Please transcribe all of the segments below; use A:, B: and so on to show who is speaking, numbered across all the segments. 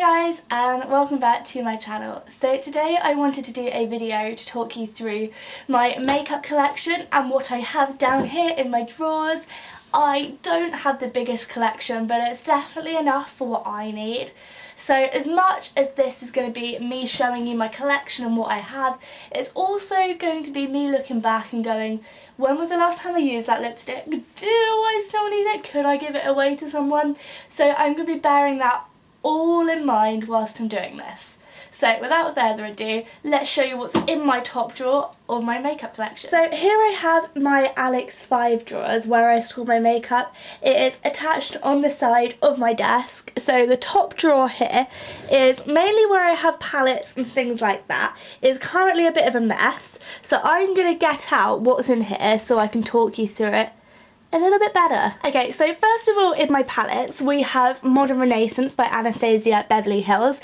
A: guys, and welcome back to my channel. So today I wanted to do a video to talk you through my makeup collection and what I have down here in my drawers. I don't have the biggest collection, but it's definitely enough for what I need. So as much as this is going to be me showing you my collection and what I have, it's also going to be me looking back and going, when was the last time I used that lipstick? Do I still need it? Could I give it away to someone? So I'm going to be bearing that all in mind whilst I'm doing this. So without further ado, let's show you what's in my top drawer of my makeup collection. So here I have my Alex 5 drawers where I store my makeup. It is attached on the side of my desk. So the top drawer here is mainly where I have palettes and things like that. It's currently a bit of a mess. So I'm going to get out what's in here so I can talk you through it a little bit better. Okay, so first of all in my palettes we have Modern Renaissance by Anastasia Beverly Hills.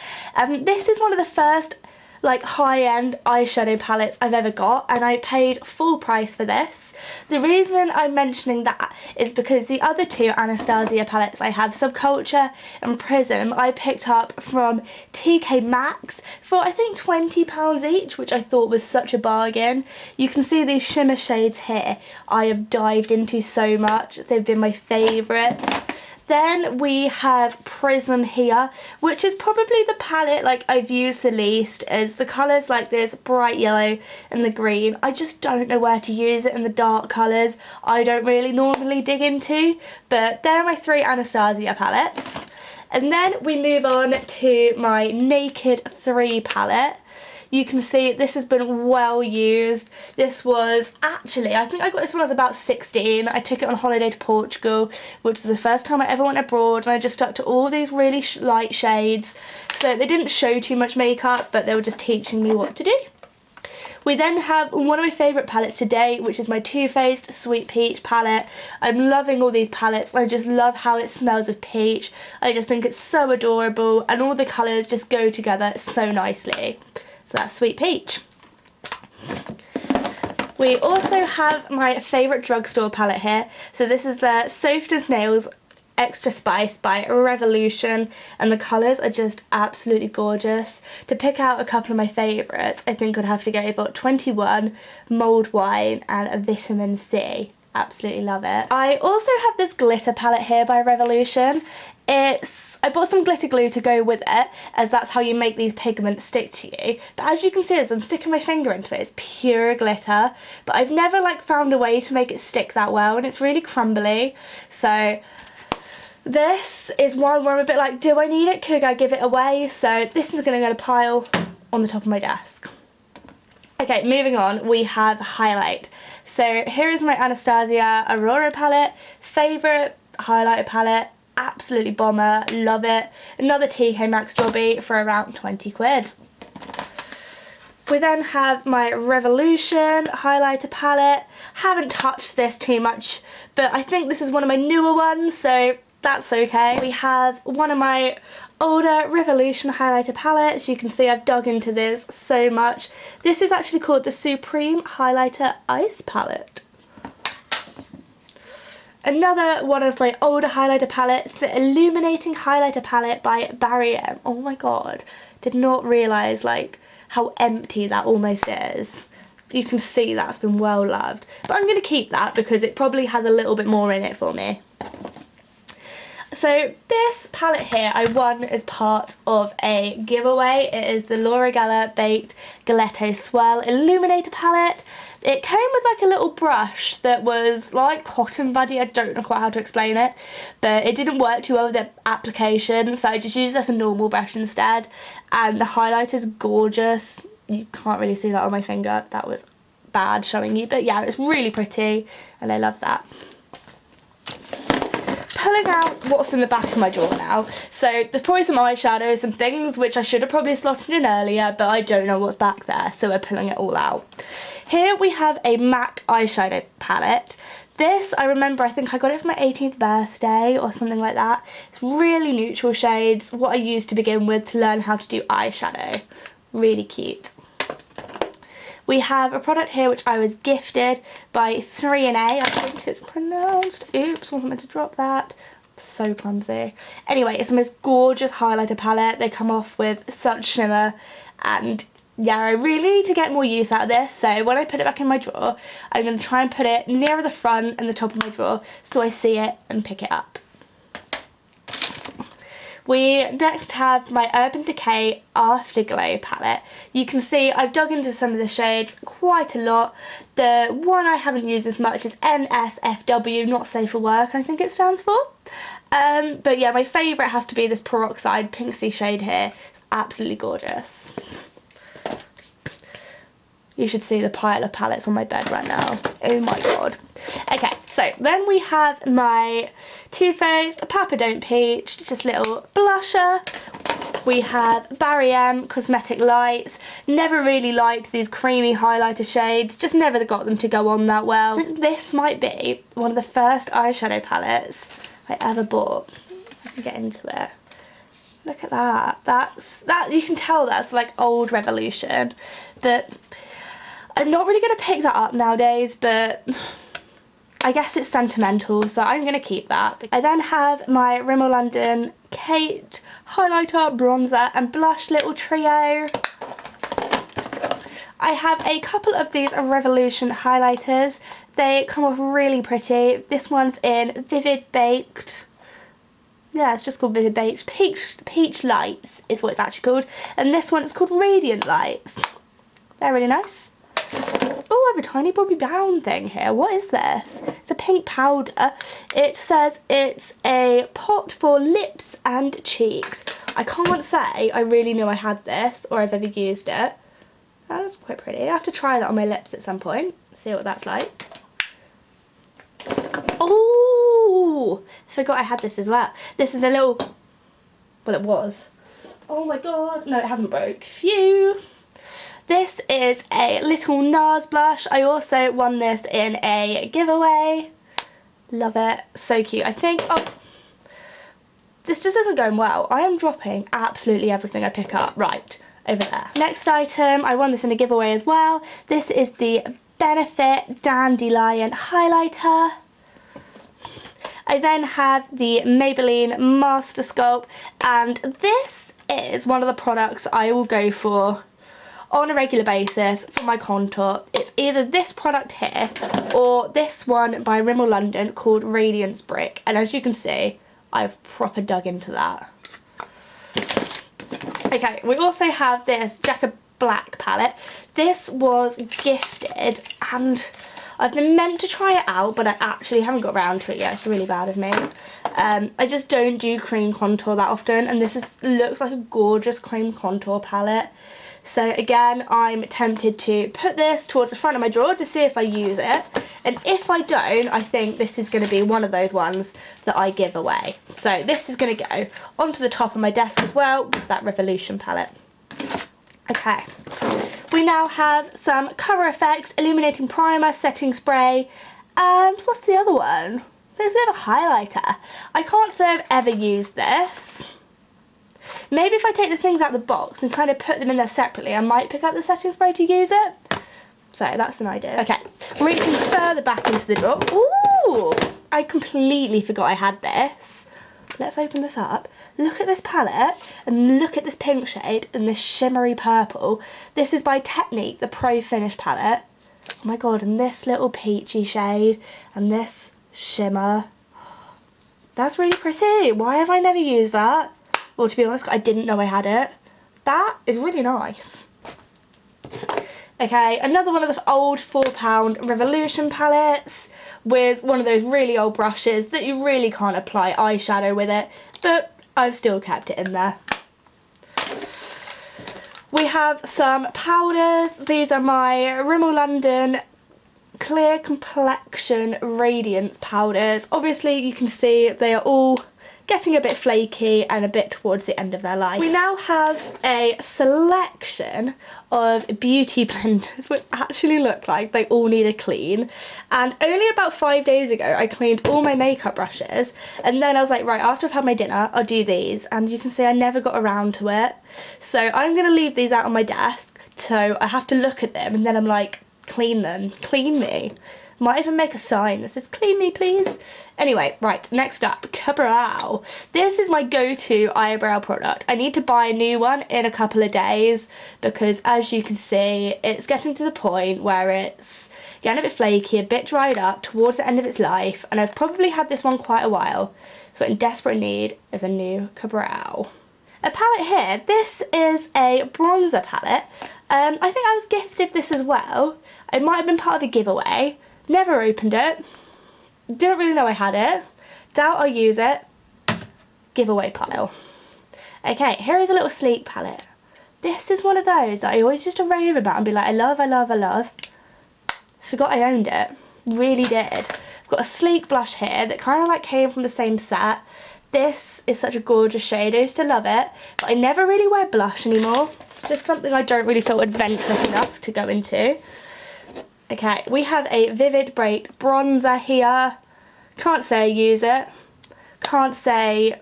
A: This is one of the first like high-end eyeshadow palettes I've ever got, and I paid full price for this. The reason I'm mentioning that is because the other two Anastasia palettes I have, Subculture and Prism, I picked up from TK Maxx for I think £20 each, which I thought was such a bargain. You can see these shimmer shades here I have dived into so much. They've been my favourites. Then we have Prism here, which is probably the palette like I've used the least, as the colours like this bright yellow and the green, I just don't know where to use it, in the dark colours I don't really normally dig into, but there are my three Anastasia palettes. And then we move on to my Naked 3 palette. You can see this has been well used. This was actually, I think I got this when I was about 16. I took it on holiday to Portugal, which is the first time I ever went abroad, and I just stuck to all these really light shades. So they didn't show too much makeup, but they were just teaching me what to do. We then have one of my favourite palettes today, which is my Too Faced Sweet Peach palette. I'm loving all these palettes. I just love how it smells of peach. I just think it's so adorable, and all the colours just go together so nicely. So that's Sweet Peach. We also have my favourite drugstore palette here. So this is the Softer's Nails Extra Spice by Revolution, and the colours are just absolutely gorgeous. To pick out a couple of my favourites, I think I'd have to go about 21, Mulled Wine and a Vitamin C. Absolutely love it. I also have this glitter palette here by Revolution. I bought some glitter glue to go with it, as that's how you make these pigments stick to you. But as you can see, as I'm sticking my finger into it, it's pure glitter. But I've never like found a way to make it stick that well, and it's really crumbly. So this is one where I'm a bit like, do I need it? Could I give it away? So this is going to go in a pile on the top of my desk. Okay, moving on, we have highlight. So here is my Anastasia Aurora palette, favourite highlighter palette, absolutely bomber, love it. Another TK Maxx jobby for around 20 quid. We then have my Revolution highlighter palette. Haven't touched this too much, but I think this is one of my newer ones, so that's okay. We have one of my older Revolution highlighter palettes. You can see I've dug into this so much. This is actually called the Supreme Highlighter Ice Palette. Another one of my older highlighter palettes, the Illuminating Highlighter Palette by Barry M. Oh my god, did not realise like how empty that almost is. You can see that's been well loved. But I'm going to keep that because it probably has a little bit more in it for me. So this palette here I won as part of a giveaway. It is the Laura Geller Baked Galetto Swell Illuminator palette. It came with like a little brush that was like cotton buddy. I don't know quite how to explain it, but it didn't work too well with the application, so I just used like a normal brush instead. And the highlighter's gorgeous. You can't really see that on my finger. That was bad showing you, but yeah, it's really pretty and I love that. Pulling out what's in the back of my drawer now. So there's probably some eyeshadows and things which I should have probably slotted in earlier, but I don't know what's back there, so we're pulling it all out. Here we have a MAC eyeshadow palette. This, I remember, I think I got it for my 18th birthday or something like that. It's really neutral shades, what I used to begin with to learn how to do eyeshadow. Really cute. We have a product here which I was gifted by 3NA, I think it's pronounced. Oops, wasn't meant to drop that. So clumsy. Anyway, it's the most gorgeous highlighter palette. They come off with such shimmer, and yeah, I really need to get more use out of this. So when I put it back in my drawer, I'm going to try and put it nearer the front and the top of my drawer so I see it and pick it up. We next have my Urban Decay Afterglow palette. You can see I've dug into some of the shades quite a lot. The one I haven't used as much is NSFW, Not Safe for Work, I think it stands for. But yeah, my favourite has to be this Peroxide Pinksy shade here. It's absolutely gorgeous. You should see the pile of palettes on my bed right now. Oh my god. Okay, so then we have my Too Faced Papa Don't Peach, just little blusher. We have Barry M Cosmetic Lights. Never really liked these creamy highlighter shades, just never got them to go on that well. I think this might be one of the first eyeshadow palettes I ever bought. I can get into it. Look at that. That you can tell that's like old Revolution, but I'm not really going to pick that up nowadays, but I guess it's sentimental, so I'm going to keep that. I then have my Rimmel London Kate highlighter, bronzer and blush little trio. I have a couple of these Revolution highlighters. They come off really pretty. This one's in Vivid Baked. Yeah, it's just called Vivid Baked. Peach Lights is what it's actually called. And this one is called Radiant Lights. They're really nice. Oh, I have a tiny Bobbi Brown thing here. What is this? It's a pink powder. It says it's a pot for lips and cheeks. I can't say I really knew I had this or I've ever used it. That's quite pretty. I have to try that on my lips at some point. See what that's like. Oh, forgot I had this as well. This is a little, well, it was. Oh my god. No, it hasn't broke. Phew. This is a little NARS blush. I also won this in a giveaway. Love it. So cute. I think, oh, this just isn't going well. I am dropping absolutely everything I pick up. Right, over there. Next item, I won this in a giveaway as well. This is the Benefit Dandelion highlighter. I then have the Maybelline Master Sculpt, and this is one of the products I will go for on a regular basis for my contour. It's either this product here or this one by Rimmel London called Radiance Brick, and as you can see, I've proper dug into that. Okay, we also have this Jacka Black palette. This was gifted and I've been meant to try it out, but I actually haven't got around to it yet. It's really bad of me. I just don't do cream contour that often, and this looks like a gorgeous cream contour palette. So again, I'm tempted to put this towards the front of my drawer to see if I use it. And if I don't, I think this is going to be one of those ones that I give away. So this is going to go onto the top of my desk as well with that Revolution palette. Okay. We now have some Cover FX Illuminating Primer, Setting Spray, and what's the other one? There's a bit of a highlighter. I can't say I've ever used this. Maybe if I take the things out of the box and kind of put them in there separately, I might pick up the setting spray to use it. So that's an idea. Okay, reaching further back into the drawer. Ooh, I completely forgot I had this. Let's open this up. Look at this palette and look at this pink shade and this shimmery purple. This is by Technique, the Pro Finish palette. Oh my god, and this little peachy shade and this shimmer. That's really pretty. Why have I never used that? Well, to be honest, I didn't know I had it. That is really nice. Okay, another one of the old £4 Revolution palettes with one of those really old brushes that you really can't apply eyeshadow with it, but I've still kept it in there. We have some powders. These are my Rimmel London Clear Complexion Radiance powders. Obviously, you can see they are all getting a bit flaky and a bit towards the end of their life. We now have a selection of beauty blenders which actually look like they all need a clean, and only about 5 days ago I cleaned all my makeup brushes, and then I was like, right, after I've had my dinner I'll do these, and you can see I never got around to it. So I'm going to leave these out on my desk, so I have to look at them and then I'm like, clean them, clean me. Might even make a sign that says clean me please. Anyway, right, next up, Ka-Brow. This is my go-to eyebrow product. I need to buy a new one in a couple of days because, as you can see, it's getting to the point where it's getting a bit flaky, a bit dried up towards the end of its life, and I've probably had this one quite a while, so I'm in desperate need of a new Ka-Brow. A palette here, this is a bronzer palette. I think I was gifted this as well. It might have been part of a giveaway. Never opened it. Didn't really know I had it. Doubt I'll use it. Giveaway pile. Okay, here is a little sleek palette. This is one of those that I always used to rave about and be like, I love, I love, I love. Forgot I owned it. Really did. I've got a sleek blush here that kind of like came from the same set. This is such a gorgeous shade. I used to love it, but I never really wear blush anymore. Just something I don't really feel adventurous enough to go into. Okay, we have a Vivid Break bronzer here. Can't say I use it. Can't say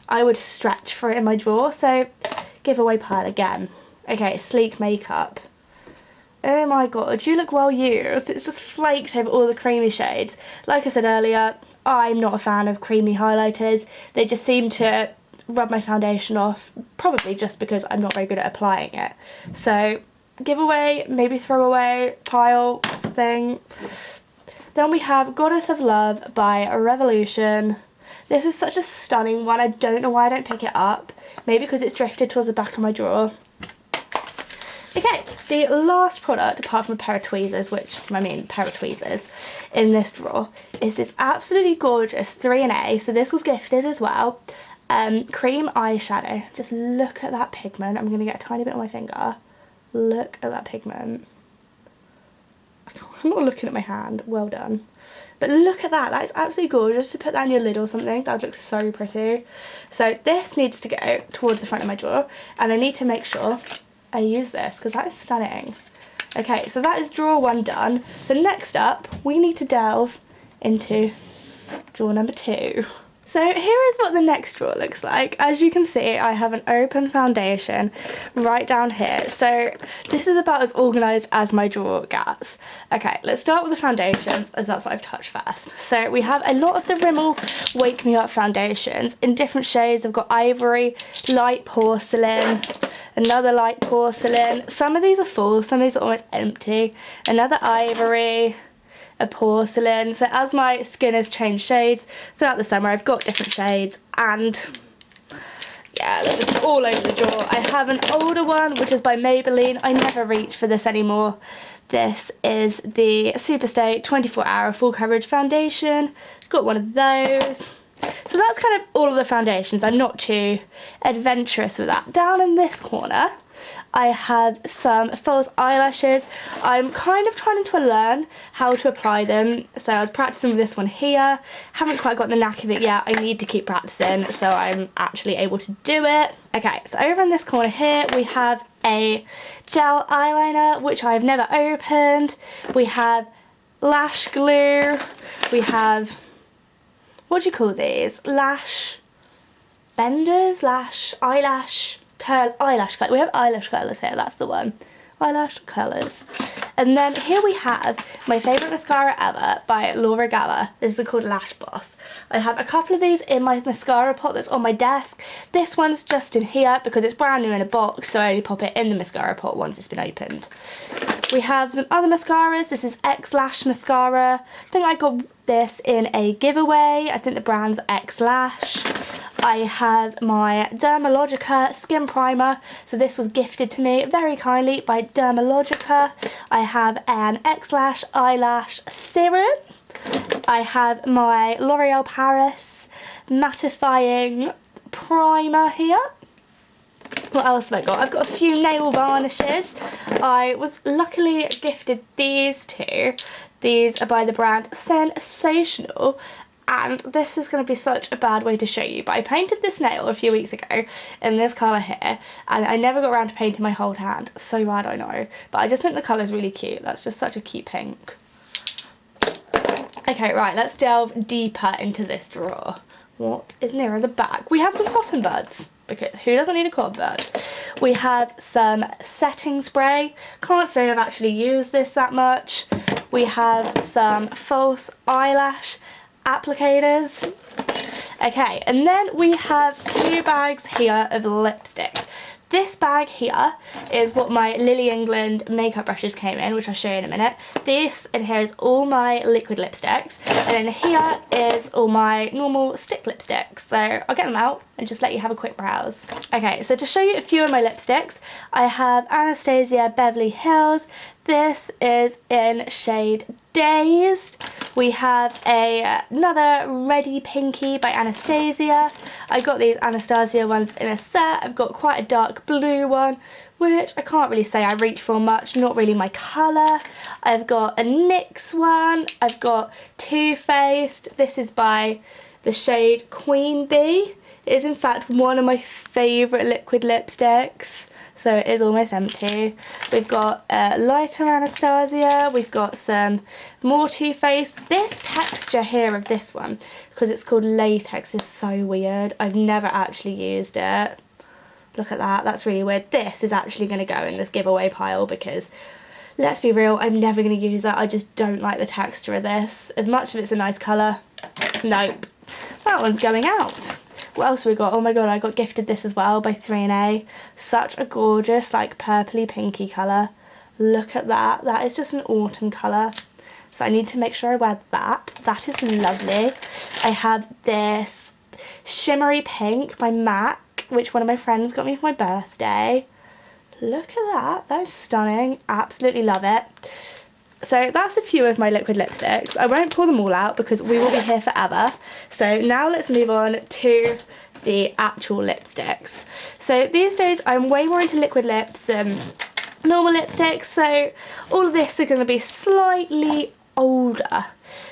A: I would stretch for it in my drawer, so giveaway pile again. Okay, sleek makeup. Oh my god, you look well used. It's just flaked over all the creamy shades. Like I said earlier, I'm not a fan of creamy highlighters. They just seem to rub my foundation off, probably just because I'm not very good at applying it. So, giveaway, maybe throwaway, pile thing. Then we have Goddess of Love by Revolution. This is such a stunning one. I don't know why I don't pick it up. Maybe because it's drifted towards the back of my drawer. Okay, the last product, apart from a pair of tweezers, pair of tweezers, in this drawer, is this absolutely gorgeous 3NA, so this was gifted as well, cream eyeshadow. Just look at that pigment. I'm going to get a tiny bit on my finger. Look at that pigment. I'm not looking at my hand, well done. But look at that, that is absolutely gorgeous. To put that on your lid or something, that would look so pretty. So this needs to go towards the front of my drawer, and I need to make sure I use this because that is stunning. Okay, so that is drawer 1 done. So next up, we need to delve into drawer number 2. So here is what the next drawer looks like. As you can see, I have an open foundation right down here. So this is about as organised as my drawer gets. Okay, let's start with the foundations, as that's what I've touched first. So we have a lot of the Rimmel Wake Me Up foundations in different shades. I've got ivory, light porcelain, another light porcelain. Some of these are full, some of these are almost empty. Another ivory, a porcelain. So as my skin has changed shades throughout the summer, I've got different shades, and yeah, they're just all over the drawer. I have an older one, which is by Maybelline. I never reach for this anymore. This is the Superstay 24-hour full coverage foundation. Got one of those. So that's kind of all of the foundations. I'm not too adventurous with that. Down in this corner, I have some false eyelashes. I'm kind of trying to learn how to apply them. So I was practicing with this one here. Haven't quite got the knack of it yet. I need to keep practicing so I'm actually able to do it. Okay, so over in this corner here, we have a gel eyeliner, which I've never opened. We have lash glue. We have, what do you call these? Lash benders? Eyelash curlers. We have eyelash curlers here, that's the one. Eyelash curlers. And then here we have my favourite mascara ever by Laura Geller. This is called Lash Boss. I have a couple of these in my mascara pot that's on my desk. This one's just in here because it's brand new in a box, so I only pop it in the mascara pot once it's been opened. We have some other mascaras. This is X Lash mascara. I think I got this in a giveaway. I think the brand's X Lash. I have my Dermalogica skin primer. So this was gifted to me very kindly by Dermalogica. I have an X Lash eyelash serum. I have my L'Oreal Paris mattifying primer here. What else have I got? I've got a few nail varnishes. I was luckily gifted these two. These are by the brand Sensational, and this is going to be such a bad way to show you, but I painted this nail a few weeks ago in this colour here, and I never got around to painting my whole hand. So bad, I know, but I just think the colour is really cute. That's just such a cute pink. Okay, right, let's delve deeper into this drawer. What is nearer the back? We have some cotton buds, because who doesn't need a cotton bud? We have some setting spray. Can't say I've actually used this that much. We have some false eyelash applicators. Okay, and then we have 2 bags here of lipstick. This bag here is what my Lily England makeup brushes came in, which I'll show you in a minute. This in here is all my liquid lipsticks, and then here is all my normal stick lipsticks. So I'll get them out and just let you have a quick browse. Okay, so to show you a few of my lipsticks, I have Anastasia Beverly Hills. This is in shade Dazed. We have another Ready Pinky by Anastasia. I got these Anastasia ones in a set. I've got quite a dark blue one, which I can't really say I reach for much, not really my colour. I've got a NYX one. I've got Too Faced. This is by the shade Queen Bee. It is in fact one of my favourite liquid lipsticks. So it is almost empty. We've got lighter Anastasia. We've got some more Too Faced. This texture here of this one, because it's called latex, is so weird. I've never actually used it. Look at that, that's really weird. This is actually going to go in this giveaway pile because, let's be real, I'm never going to use that. I just don't like the texture of this. As much as it's a nice colour, nope. That one's going out. What else have we got? Oh my god, I got gifted this as well by 3NA. Such a gorgeous, like, purpley pinky colour. Look at that. That is just an autumn colour. So I need to make sure I wear that. That is lovely. I have this shimmery pink by MAC, which one of my friends got me for my birthday. Look at that. That is stunning. Absolutely love it. So that's a few of my liquid lipsticks. I won't pull them all out because we will be here forever. So now let's move on to the actual lipsticks. So these days I'm way more into liquid lips than normal lipsticks. So all of this are going to be slightly older.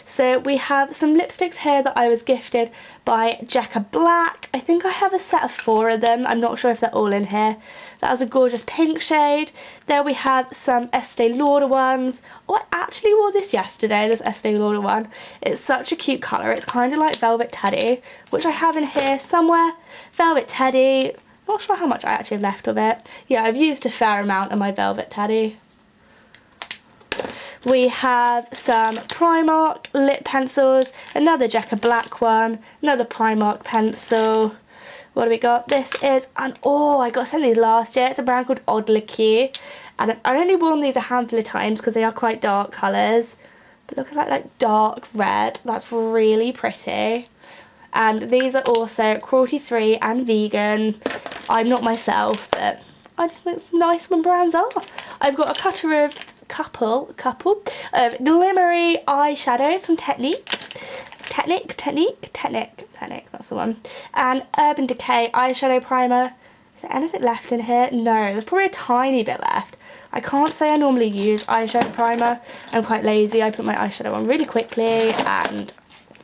A: So we have some lipsticks here that I was gifted by Jecca Black. I think I have a set of 4 of them. I'm not sure if they're all in here. That was a gorgeous pink shade. There we have some Estee Lauder ones. Oh, I actually wore this yesterday, this Estee Lauder one. It's such a cute colour. It's kind of like Velvet Teddy, which I have in here somewhere. Velvet Teddy. Not sure how much I actually have left of it. Yeah, I've used a fair amount of my Velvet Teddy. We have some Primark lip pencils, another Jecca Black one, another Primark pencil. What do we got? This is an, oh, I got sent these last year. It's a brand called Odd Liqueur. And I've only worn these a handful of times because they are quite dark colours. But look at that, like, dark red. That's really pretty. And these are also cruelty-free and vegan. I'm not myself, but I just think it's nice when brands are. I've got a couple of glimmery eyeshadows from Technique, that's the one. And Urban Decay eyeshadow primer. Is there anything left in here? No, there's probably a tiny bit left. I can't say I normally use eyeshadow primer. I'm quite lazy. I put my eyeshadow on really quickly and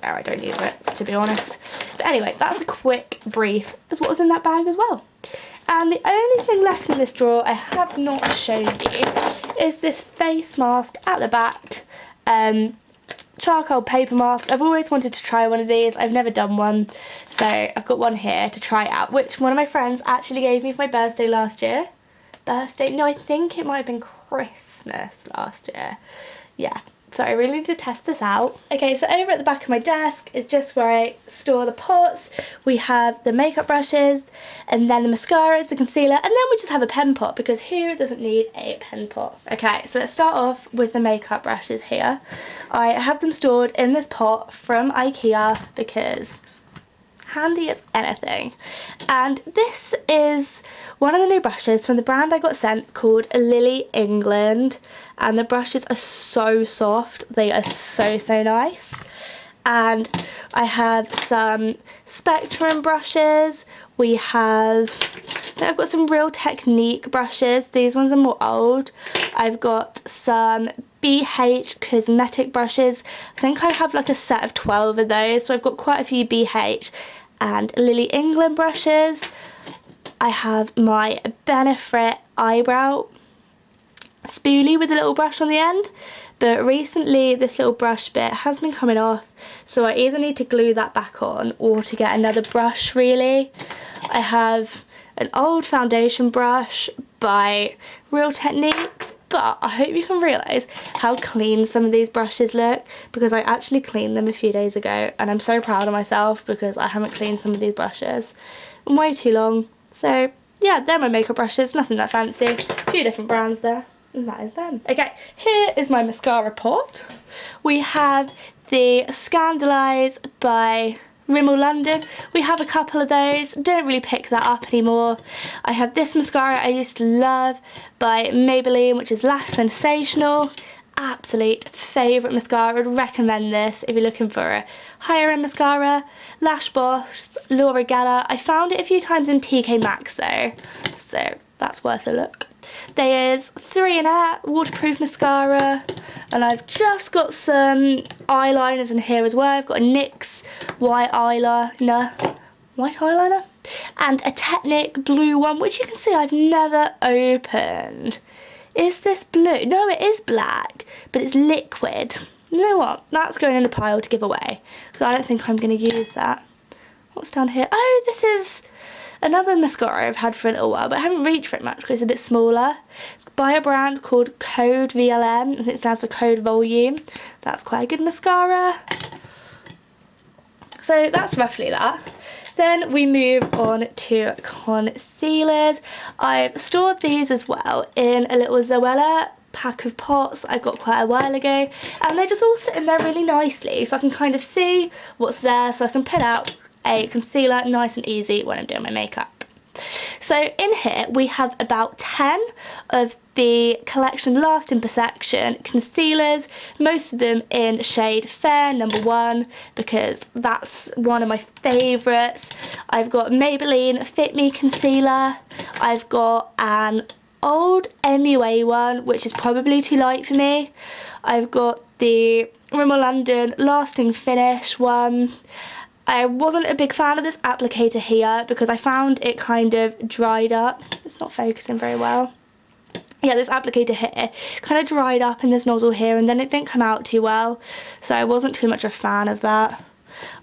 A: I don't use it, to be honest. But anyway, that's a quick brief as what was in that bag as well. And the only thing left in this drawer I have not shown you is this face mask at the back. Charcoal paper mask. I've always wanted to try one of these. I've never done one. So I've got one here to try out, which one of my friends actually gave me for my birthday last year. No, I think it might have been Christmas last year. Yeah. So I really need to test this out. Okay, so over at the back of my desk is just where I store the pots. We have the makeup brushes, and then the mascaras, the concealer, and then we just have a pen pot because who doesn't need a pen pot? Okay, so let's start off with the makeup brushes here. I have them stored in this pot from IKEA because handy as anything. And this is one of the new brushes from the brand I got sent called Lily England, and the brushes are so soft. They are so nice. And I have some Spectrum brushes. I've got some Real Technique brushes. These ones are more old. I've got some BH cosmetic brushes. I think I have like a set of 12 of those, so I've got quite a few BH and Lily England brushes. I have my Benefit eyebrow spoolie with a little brush on the end, but recently this little brush bit has been coming off, so I either need to glue that back on or to get another brush really. I have an old foundation brush by Real Techniques, but I hope you can realise how clean some of these brushes look, because I actually cleaned them a few days ago and I'm so proud of myself because I haven't cleaned some of these brushes in way too long. So yeah, they're my makeup brushes, nothing that fancy, a few different brands there, and that is them. Okay, here is my mascara pot. We have the Scandaleyes by Rimmel London. We have a couple of those, don't really pick that up anymore. I have this mascara I used to love by Maybelline, which is Lash Sensational. Absolute favourite mascara. I'd recommend this if you're looking for a higher end mascara. Lash Boss, Laura Geller. I found it a few times in TK Maxx though, so that's worth a look. There's 3 in Air waterproof mascara, and I've just got some eyeliners in here as well. I've got a NYX white eyeliner, and a Technic blue one, which you can see I've never opened. Is this blue? No, it is black, but it's liquid. You know what? That's going in a pile to give away, because I don't think I'm going to use that. What's down here? Oh, this is another mascara I've had for a little while, but I haven't reached for it much because it's a bit smaller. It's by a brand called Code VLM, and it stands for Code Volume. That's quite a good mascara. So that's roughly that. Then we move on to concealers. I've stored these as well in a little Zoella pack of pots I got quite a while ago, and they just all sit in there really nicely, so I can kind of see what's there, so I can put out a concealer nice and easy when I'm doing my makeup. So in here we have about 10 of the collection Lasting Perfection concealers, most of them in shade Fair number 1, because that's one of my favourites. I've got Maybelline Fit Me concealer, I've got an old MUA one which is probably too light for me, I've got the Rimmel London Lasting Finish one. I wasn't a big fan of this applicator here because I found it kind of dried up. It's not focusing very well. Yeah, this applicator here kind of dried up in this nozzle here, and then it didn't come out too well, so I wasn't too much a fan of that.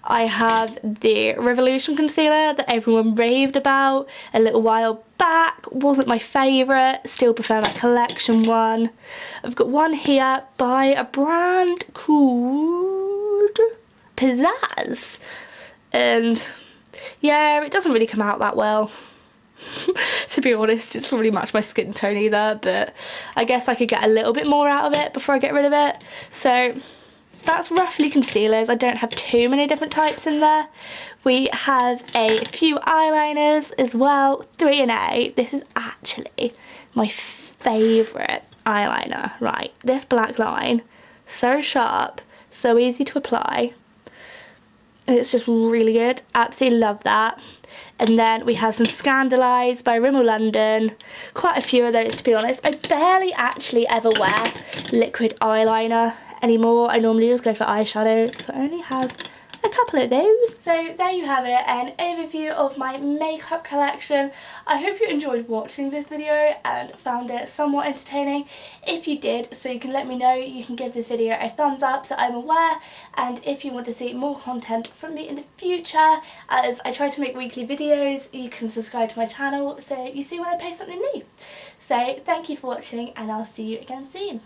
A: I have the Revolution concealer that everyone raved about a little while back. Wasn't my favourite, still prefer my collection one. I've got one here by a brand called Pizzazz. And yeah, it doesn't really come out that well. To be honest, it doesn't really match my skin tone either, but I guess I could get a little bit more out of it before I get rid of it. So that's roughly concealers. I don't have too many different types in there. We have a few eyeliners as well, 3 in A. This is actually my favourite eyeliner. Right, this black line, so sharp, so easy to apply. It's just really good. Absolutely love that. And then we have some Scandaleyes by Rimmel London. Quite a few of those, to be honest. I barely actually ever wear liquid eyeliner anymore. I normally just go for eyeshadow, so I only have a couple of those. So there you have it, an overview of my makeup collection. I hope you enjoyed watching this video and found it somewhat entertaining. If you did, so you can let me know, you can give this video a thumbs up so I'm aware, and if you want to see more content from me in the future, as I try to make weekly videos, you can subscribe to my channel so you see when I post something new. So thank you for watching, and I'll see you again soon.